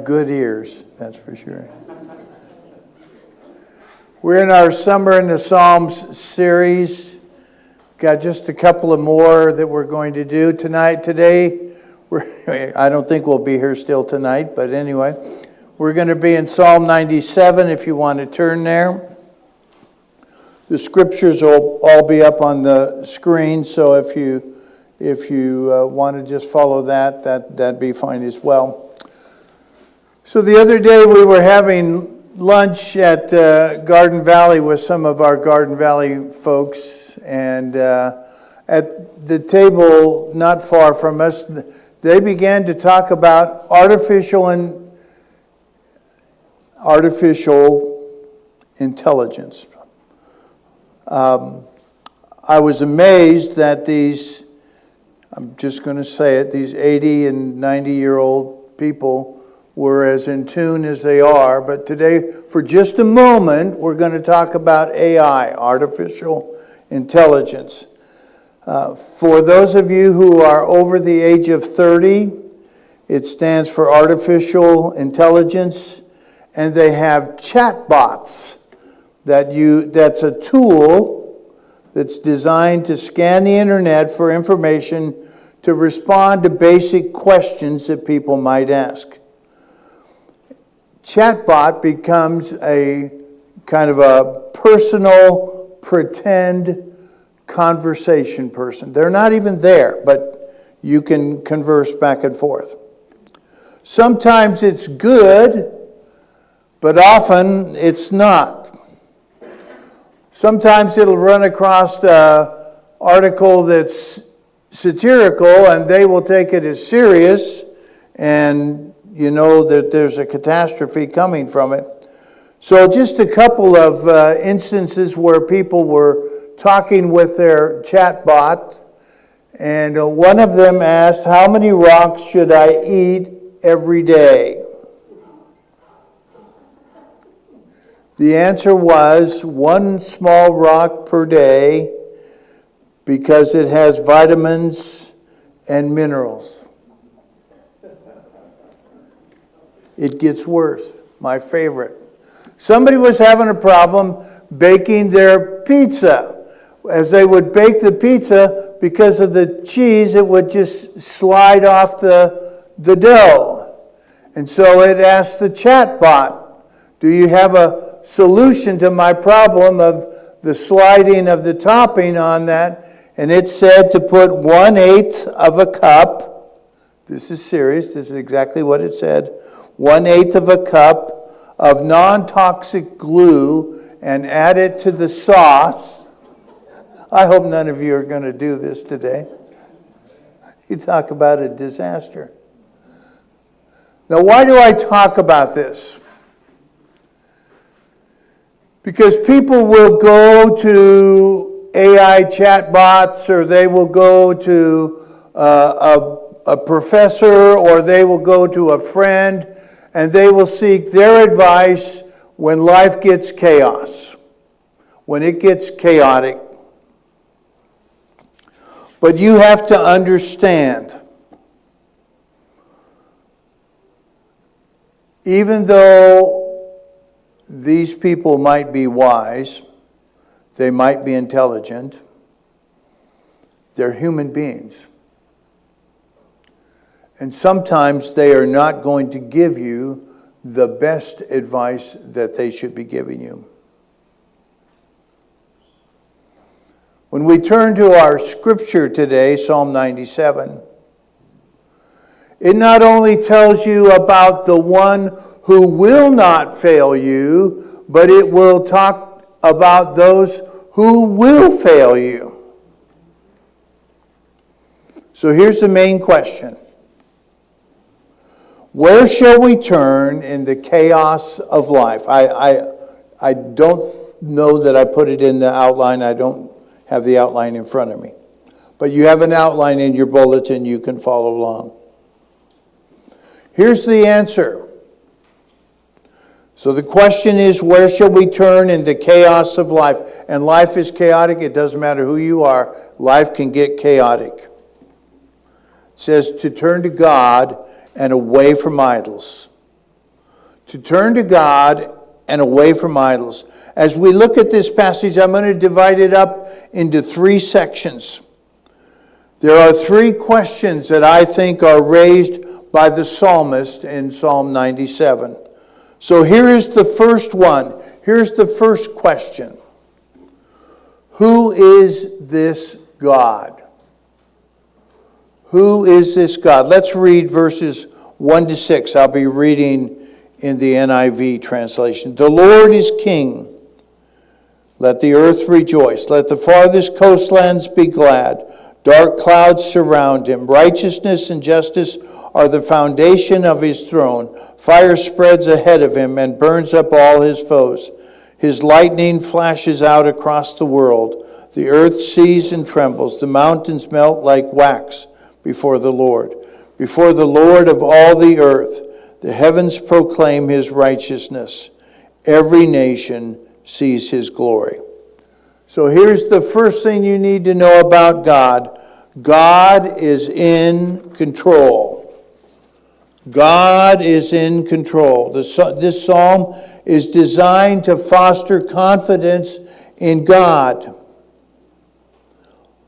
good ears, that's for sure. We're in our Summer in the Psalms series. Got just a couple of more that we're going to do today. I don't think we'll be here still tonight, but anyway. We're going to be in Psalm 97 if you want to turn there. The scriptures will all be up on the screen, so if you want to just follow that'd be fine as well. So the other day we were having lunch at Garden Valley with some of our Garden Valley folks, and at the table not far from us, they began to talk about artificial intelligence. I was amazed that these 80 and 90-year-old people were as in tune as they are. But today, for just a moment, we're going to talk about AI, artificial intelligence. For those of you who are over the age of 30, it stands for artificial intelligence, and they have chatbots that's a tool that's designed to scan the internet for information to respond to basic questions that people might ask. Chatbot becomes a kind of a personal pretend conversation person. They're not even there, but you can converse back and forth. Sometimes it's good, but often it's not. Sometimes it'll run across an article that's satirical and they will take it as serious, and you know that there's a catastrophe coming from it. So just a couple of instances where people were talking with their chatbot, and one of them asked, "How many rocks should I eat every day?" The answer was 1 small rock per day because it has vitamins and minerals. It gets worse. My favorite. Somebody was having a problem baking their pizza. As they would bake the pizza, because of the cheese, it would just slide off the dough. And so it asked the chatbot, "Do you have a solution to my problem of the sliding of the topping on that?" And it said to put 1/8 of a cup. This is serious. This is exactly what it said. 1/8 of a cup of non-toxic glue and add it to the sauce. I hope none of you are going to do this today. You talk about a disaster. Now, why do I talk about this? Because people will go to AI chatbots, or they will go to a professor, or they will go to a friend, and they will seek their advice when life gets chaos, when it gets chaotic. But you have to understand, even though these people might be wise, they might be intelligent, they're human beings. And sometimes they are not going to give you the best advice that they should be giving you. When we turn to our scripture today, Psalm 97, it not only tells you about the one who will not fail you, but it will talk about those who will fail you. So here's the main question. Where shall we turn in the chaos of life? I don't know that I put it in the outline. I don't have the outline in front of me. But you have an outline in your bulletin. You can follow along. Here's the answer. So the question is, where shall we turn in the chaos of life? And life is chaotic. It doesn't matter who you are. Life can get chaotic. It says to turn to God and away from idols. to turn to God and away from idols. As we look at this passage, I'm going to divide it up into 3 sections. There are 3 questions that I think are raised by the psalmist in Psalm 97. So here is the first one. Here's the first question. Who is this God? Who is this God? Let's read verses 1 to 6. I'll be reading in the NIV translation. The Lord is King. Let the earth rejoice. Let the farthest coastlands be glad. Dark clouds surround him. Righteousness and justice are the foundation of his throne. Fire spreads ahead of him and burns up all his foes. His lightning flashes out across the world. The earth sees and trembles. The mountains melt like wax before the Lord of all the earth. The heavens proclaim his righteousness. Every nation sees his glory. So here's the first thing you need to know about God. God is in control. God is in control. This psalm is designed to foster confidence in God,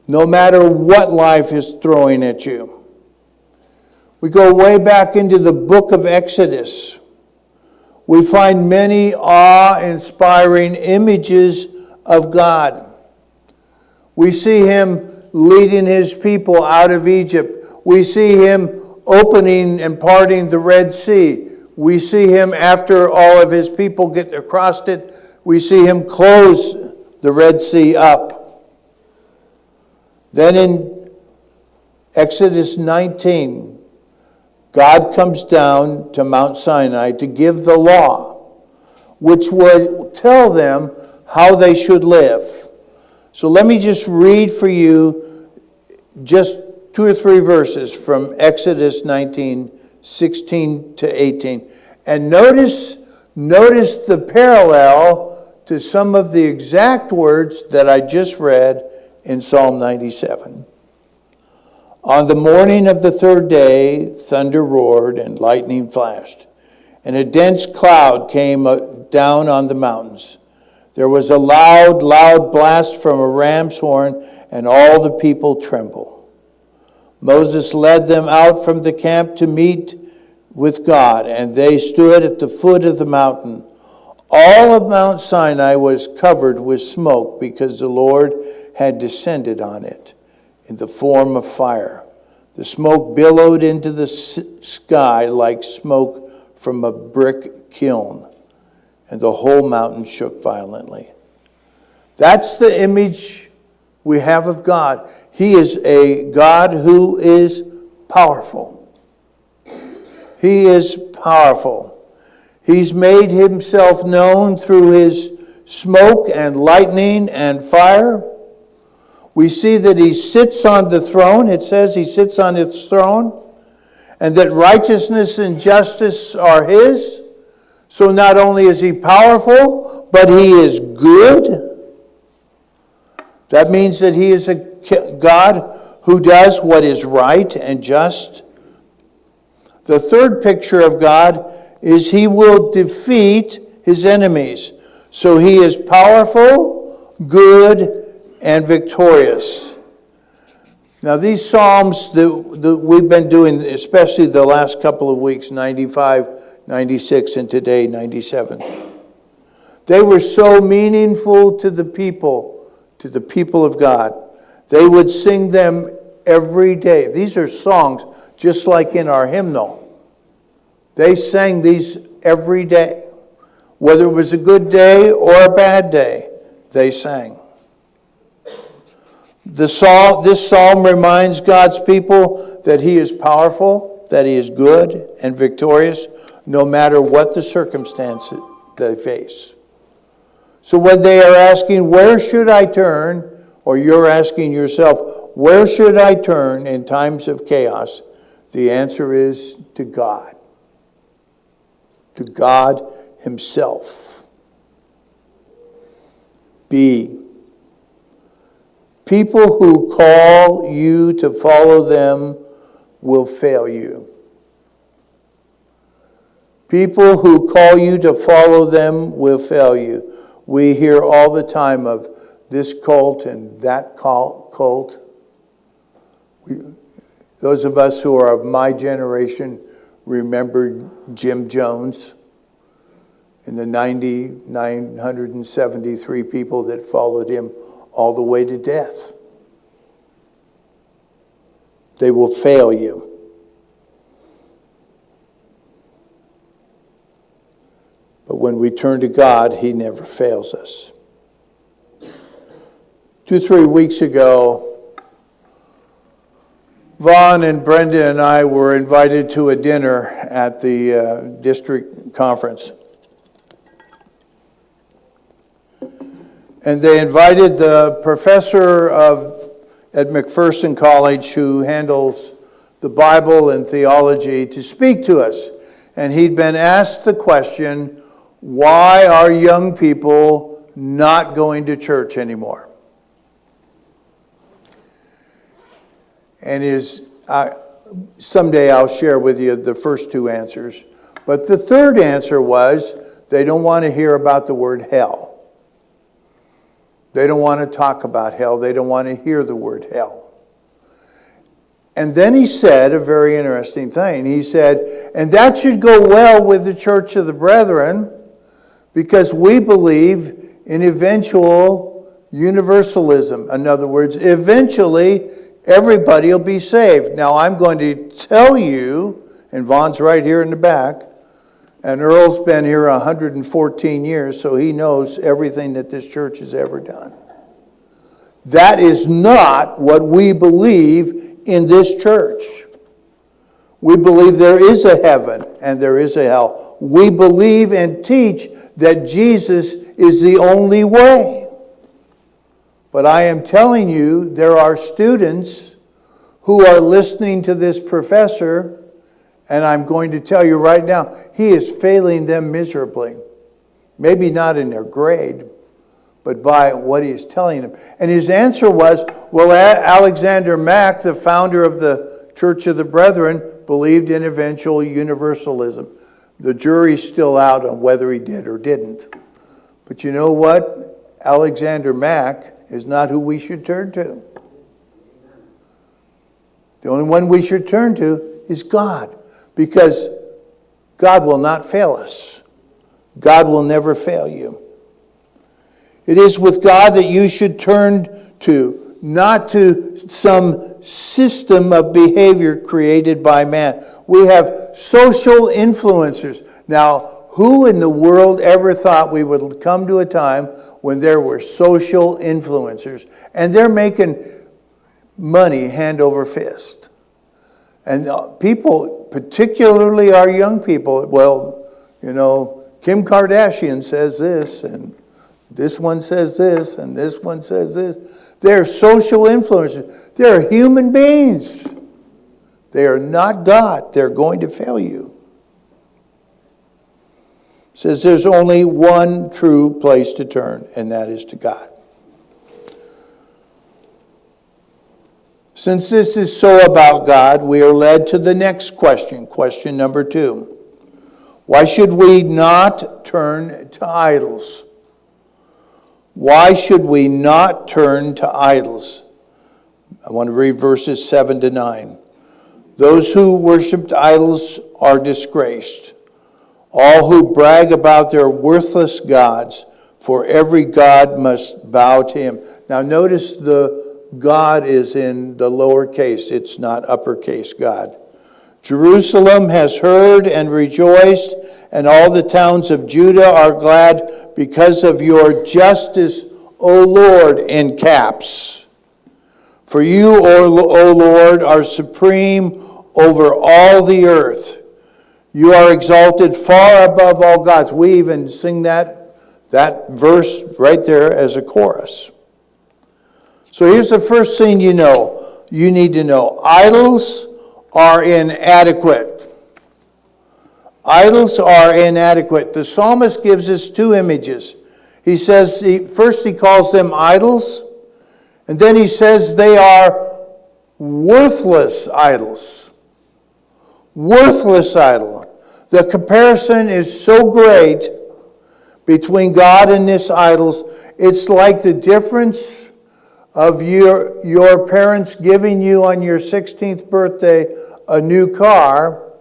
no matter what life is throwing at you. We go way back into the book of Exodus. We find many awe-inspiring images of God. We see him leading his people out of Egypt. We see him opening and parting the Red Sea. We see him, after all of his people get across it, we see him close the Red Sea up. Then in Exodus 19, God comes down to Mount Sinai to give the law, which would tell them how they should live. So let me just read for you just 2 or 3 verses from Exodus 19, 16 to 18. And notice the parallel to some of the exact words that I just read in Psalm 97. On the morning of the 3rd day, thunder roared and lightning flashed, and a dense cloud came down on the mountains. There was a loud, loud blast from a ram's horn, and all the people trembled. Moses led them out from the camp to meet with God, and they stood at the foot of the mountain. All of Mount Sinai was covered with smoke because the Lord had descended on it in the form of fire. The smoke billowed into the sky like smoke from a brick kiln, and the whole mountain shook violently. That's the image we have of God. He is a God who is powerful. He is powerful. He's made himself known through his smoke and lightning and fire. We see that he sits on the throne. It says he sits on its throne, and that righteousness and justice are his. So not only is he powerful, but he is good. That means that he is a God who does what is right and just. The third picture of God is he will defeat his enemies. So he is powerful, good, and victorious. Now these Psalms that we've been doing, especially the last couple of weeks, 95, 96, and today 97, they were so meaningful to the people of God. They would sing them every day. These are songs just like in our hymnal. They sang these every day. Whether it was a good day or a bad day, they sang. This psalm reminds God's people that he is powerful, that he is good and victorious, no matter what the circumstances they face. So when they are asking, where should I turn? Or you're asking yourself, where should I turn in times of chaos? The answer is to God. To God himself. B. People who call you to follow them will fail you. People who call you to follow them will fail you. We hear all the time of this cult and that cult. Those of us who are of my generation remember Jim Jones and the 973 people that followed him all the way to death. They will fail you. But when we turn to God, He never fails us. 2-3 weeks ago, Vaughn and Brenda and I were invited to a dinner at the district conference. And they invited the professor at McPherson College who handles the Bible and theology to speak to us. And he'd been asked the question, why are young people not going to church anymore? And someday I'll share with you the first two answers. But the third answer was they don't want to hear about the word hell. They don't want to talk about hell. They don't want to hear the word hell. And then he said a very interesting thing. He said, and that should go well with the Church of the Brethren, because we believe in eventual universalism. In other words, eventually everybody will be saved. Now I'm going to tell you, and Vaughn's right here in the back, and Earl's been here 114 years, so he knows everything that this church has ever done. That is not what we believe in this church. We believe there is a heaven and there is a hell. We believe and teach that Jesus is the only way. But I am telling you, there are students who are listening to this professor, and I'm going to tell you right now, he is failing them miserably. Maybe not in their grade, but by what he's telling them. And his answer was, well, Alexander Mack, the founder of the Church of the Brethren, believed in eventual universalism. The jury's still out on whether he did or didn't. But you know what? Alexander Mack is not who we should turn to. The only one we should turn to is God, because God will not fail us. God will never fail you. It is with God that you should turn to, not to some system of behavior created by man. We have social influencers. Now, who in the world ever thought we would come to a time when there were social influencers? And they're making money hand over fist. And people, particularly our young people, well, you know, Kim Kardashian says this, and this one says this, and this one says this. They're social influencers. They're human beings. They are not God. They're going to fail you. It says there's only one true place to turn, and that is to God. Since this is so about God, we are led to the next question, question number 2. Why should we not turn to idols? Why should we not turn to idols? I want to read verses 7 to 9. Those who worshiped idols are disgraced. All who brag about their worthless gods, for every god must bow to him. Now notice the God is in the lowercase. It's not uppercase God. Jerusalem has heard and rejoiced, and all the towns of Judah are glad because of your justice, O Lord, in caps. For you, O Lord, are supreme over all the earth. You are exalted far above all gods. We even sing that verse right there as a chorus. So here's the first thing you need to know. Idols are inadequate. Idols are inadequate. The psalmist gives us two images. He says, first he calls them idols, and then he says they are worthless idols. Worthless idol. The comparison is so great between God and these idols. It's like the difference of your parents giving you on your 16th birthday a new car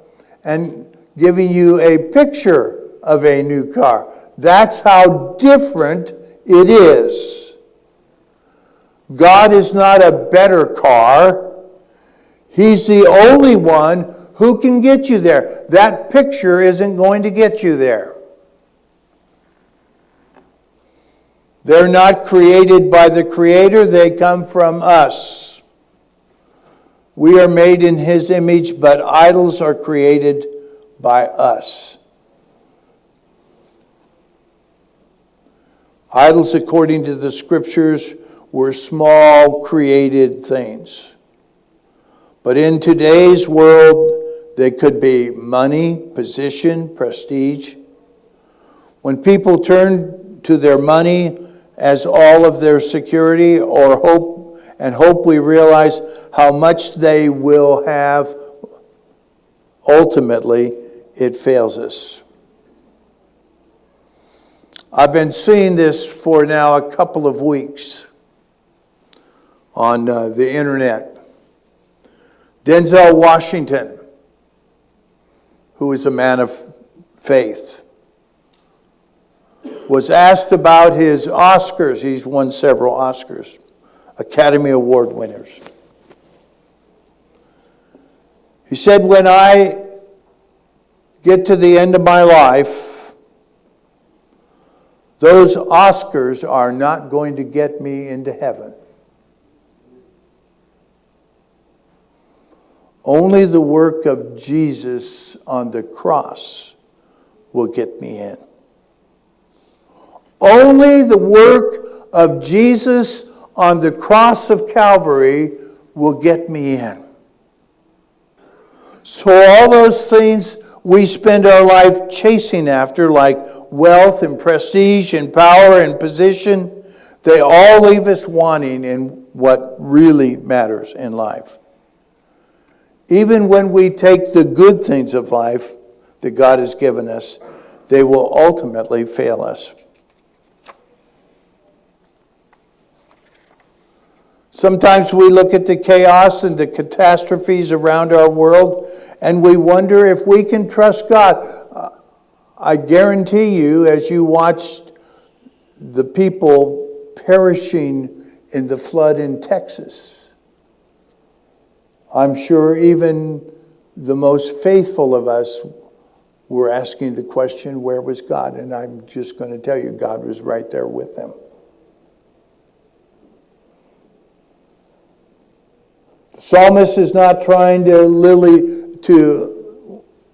and giving you a picture of a new car. That's how different it is. God is not a better car. He's the only one who can get you there. That picture isn't going to get you there. They're not created by the Creator. They come from us. We are made in His image, but idols are created by us. Idols, according to the Scriptures, were small created things. But in today's world, they could be money, position, prestige. When people turn to their money as all of their security or hope we realize how much they will have, ultimately it fails us. I've been seeing this for now a couple of weeks on the internet. Denzel Washington, who is a man of faith, was asked about his Oscars. He's won several Oscars, Academy Award winners. He said, when I get to the end of my life, those Oscars are not going to get me into heaven. Only the work of Jesus on the cross will get me in. Only the work of Jesus on the cross of Calvary will get me in. So all those things we spend our life chasing after, like wealth and prestige and power and position, they all leave us wanting in what really matters in life. Even when we take the good things of life that God has given us, they will ultimately fail us. Sometimes we look at the chaos and the catastrophes around our world and we wonder if we can trust God. I guarantee you, as you watched the people perishing in the flood in Texas, I'm sure even the most faithful of us were asking the question, where was God? And I'm just going to tell you, God was right there with them. The psalmist is not trying to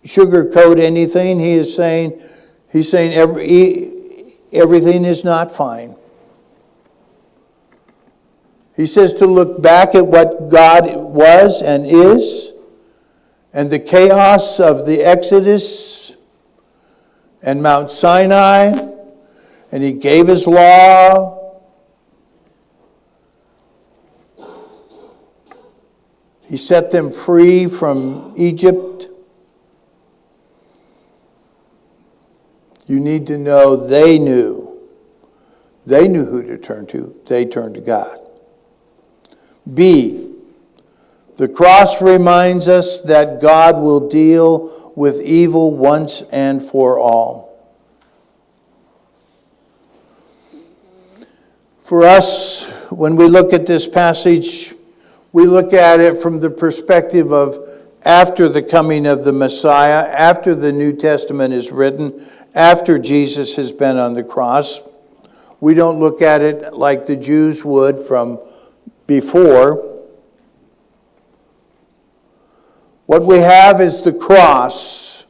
sugarcoat anything. He's saying everything is not fine. He says to look back at what God was and is, and the chaos of the Exodus and Mount Sinai, and He gave His law. He set them free from Egypt. You need to know they knew who to turn to. They turned to God. B, the cross reminds us that God will deal with evil once and for all. For us, when we look at this passage, we look at it from the perspective of after the coming of the Messiah, after the New Testament is written, after Jesus has been on the cross. We don't look at it like the Jews would from before. What we have is the cross,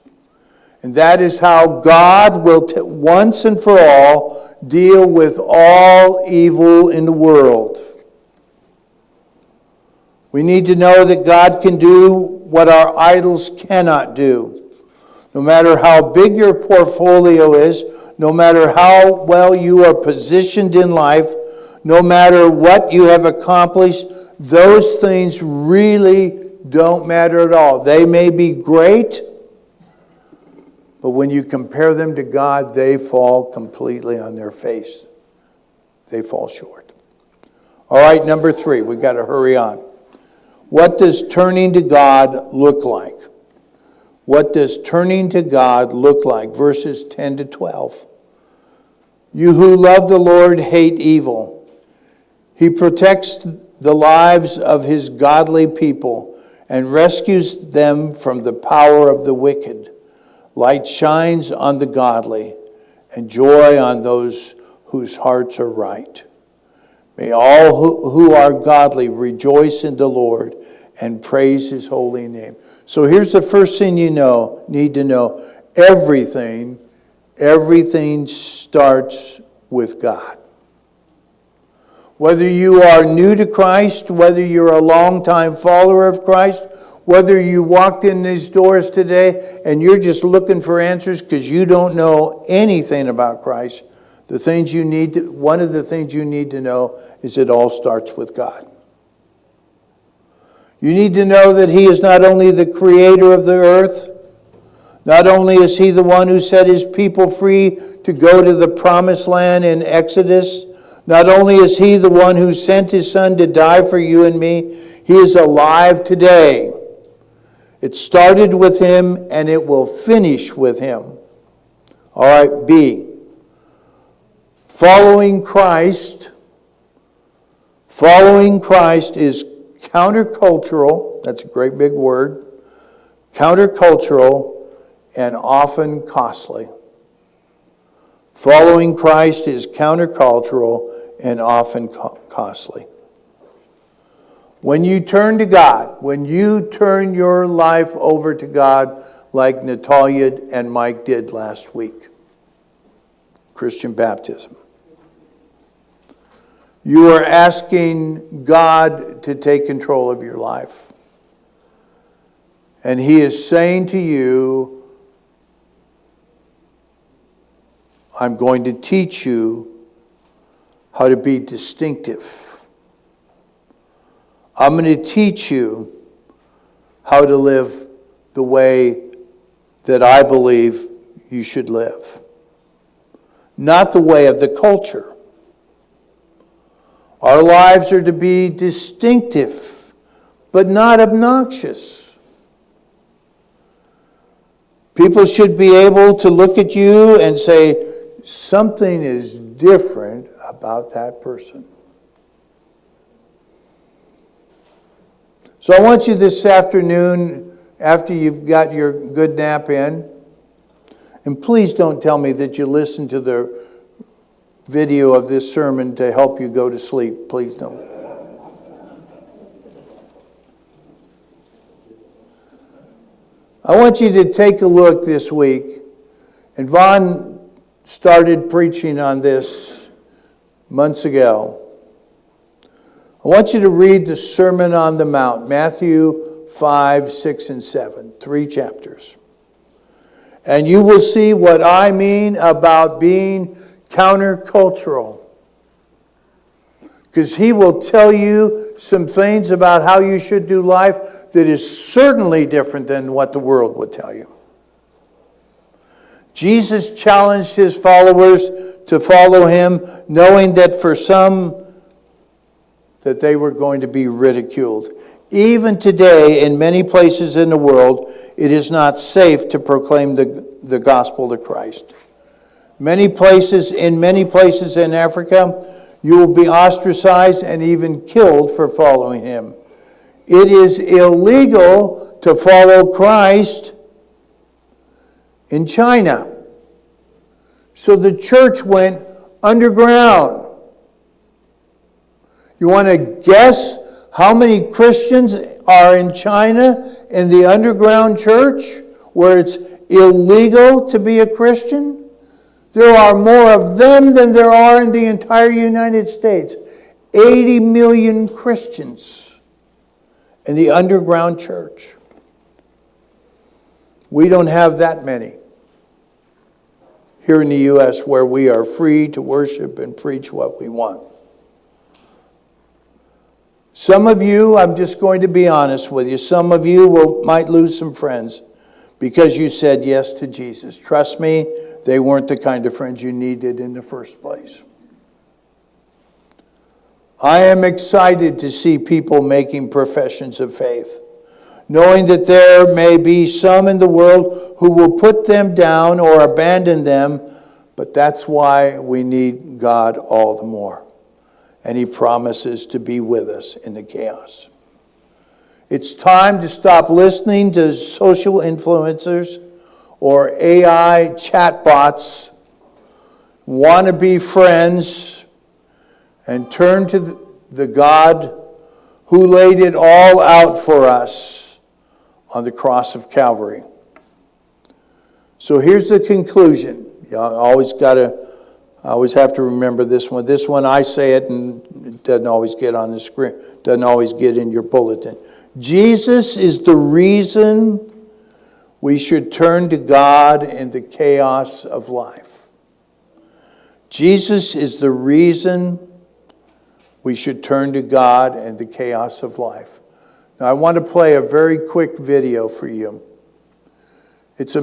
and that is how God will once and for all deal with all evil in the world. We need to know that God can do what our idols cannot do. No matter how big your portfolio is, no matter how well you are positioned in life, no matter what you have accomplished, those things really don't matter at all. They may be great, But when you compare them to God, they fall completely on their face. They fall short. All right, number 3. We've got to hurry on. What does turning to God look like? What does turning to God look like? Verses 10 to 12. You who love the Lord hate evil. He protects the lives of his godly people and rescues them from the power of the wicked. Light shines on the godly and joy on those whose hearts are right. May all who are godly rejoice in the Lord and praise his holy name. So here's the first thing you need to know. Everything starts with God. Whether you are new to Christ, whether you're a long-time follower of Christ, whether you walked in these doors today and you're just looking for answers because you don't know anything about Christ, one of the things you need to know is it all starts with God. You need to know that he is not only the creator of the earth, not only is he the one who set his people free to go to the promised land in Exodus, not only is he the one who sent his son to die for you and me, he is alive today. It started with him and it will finish with him. All right, B. Following Christ is countercultural. That's a great big word. Countercultural and often costly. Following Christ is countercultural and often costly. When you turn to God, when you turn your life over to God like Natalia and Mike did last week, Christian baptism, you are asking God to take control of your life. And he is saying to you, I'm going to teach you how to be distinctive. I'm going to teach you how to live the way that I believe you should live. Not the way of the culture. Our lives are to be distinctive, but not obnoxious. People should be able to look at you and say, something is different about that person. So I want you this afternoon, after you've got your good nap in, and please don't tell me that you listened to the video of this sermon to help you go to sleep. Please don't. I want you to take a look this week, and Vaughn started preaching on this months ago. I want you to read the Sermon on the Mount, Matthew 5, 6, and 7, 3 chapters. And you will see what I mean about being countercultural. Because he will tell you some things about how you should do life that is certainly different than what the world would tell you. Jesus challenged his followers to follow him, knowing that for some, that they were going to be ridiculed. Even today, in many places in the world, it is not safe to proclaim the gospel of Christ. Many places in Africa, you will be ostracized and even killed for following him. It is illegal to follow Christ in China. So the church went underground. You want to guess how many Christians are in China in the underground church where it's illegal to be a Christian? There are more of them than there are in the entire United States. 80 million Christians in the underground church. We don't have that many here in the U.S. where we are free to worship and preach what we want. Some of you, I'm just going to be honest with you, some of you might lose some friends because you said yes to Jesus. Trust me, they weren't the kind of friends you needed in the first place. I am excited to see people making professions of faith, knowing that there may be some in the world who will put them down or abandon them, but that's why we need God all the more. And He promises to be with us in the chaos. It's time to stop listening to social influencers or AI chatbots, wannabe friends, and turn to the God who laid it all out for us on the cross of Calvary. So here's the conclusion. I always have to remember this one. This one, I say it and it doesn't always get on the screen, doesn't always get in your bulletin. Jesus is the reason we should turn to God in the chaos of life. Jesus is the reason we should turn to God in the chaos of life. Now, I want to play a very quick video for you. It's a